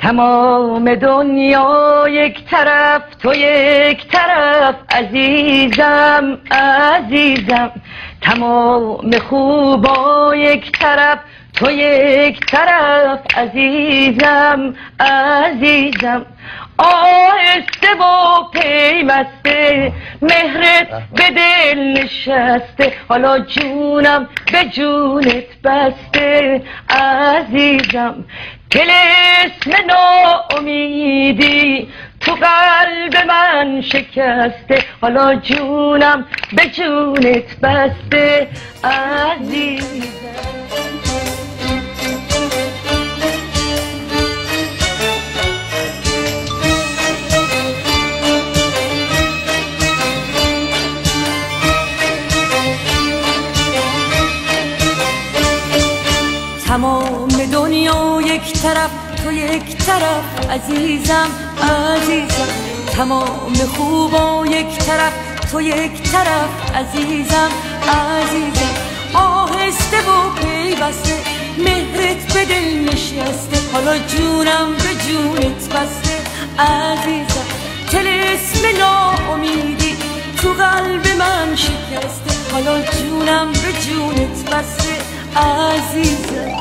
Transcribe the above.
تمام دنیا یک طرف، تو یک طرف عزیزم عزیزم. تمام خوبا یک طرف، تو یک طرف عزیزم عزیزم. آهسته و پیوسته مهرت به دل نشسته، حالا جونم به جونت بسته عزیزم. طلسم ناامیدی تو قلب من شکسته، حالا جونم به جونت بسته عزیزم. تمام دنیا یک طرف، تو یک طرف عزیزم عزیزم. تمام خوبا یک طرف، تو یک طرف عزیزم عزیزم. آهسته و پیوسته مهرت به دل نشسته، حالا جونم به جونت بسته عزیزم. طلسم ناامیدی تو قلب من شکسته، حالا جونم به جونت بسته عزیزم.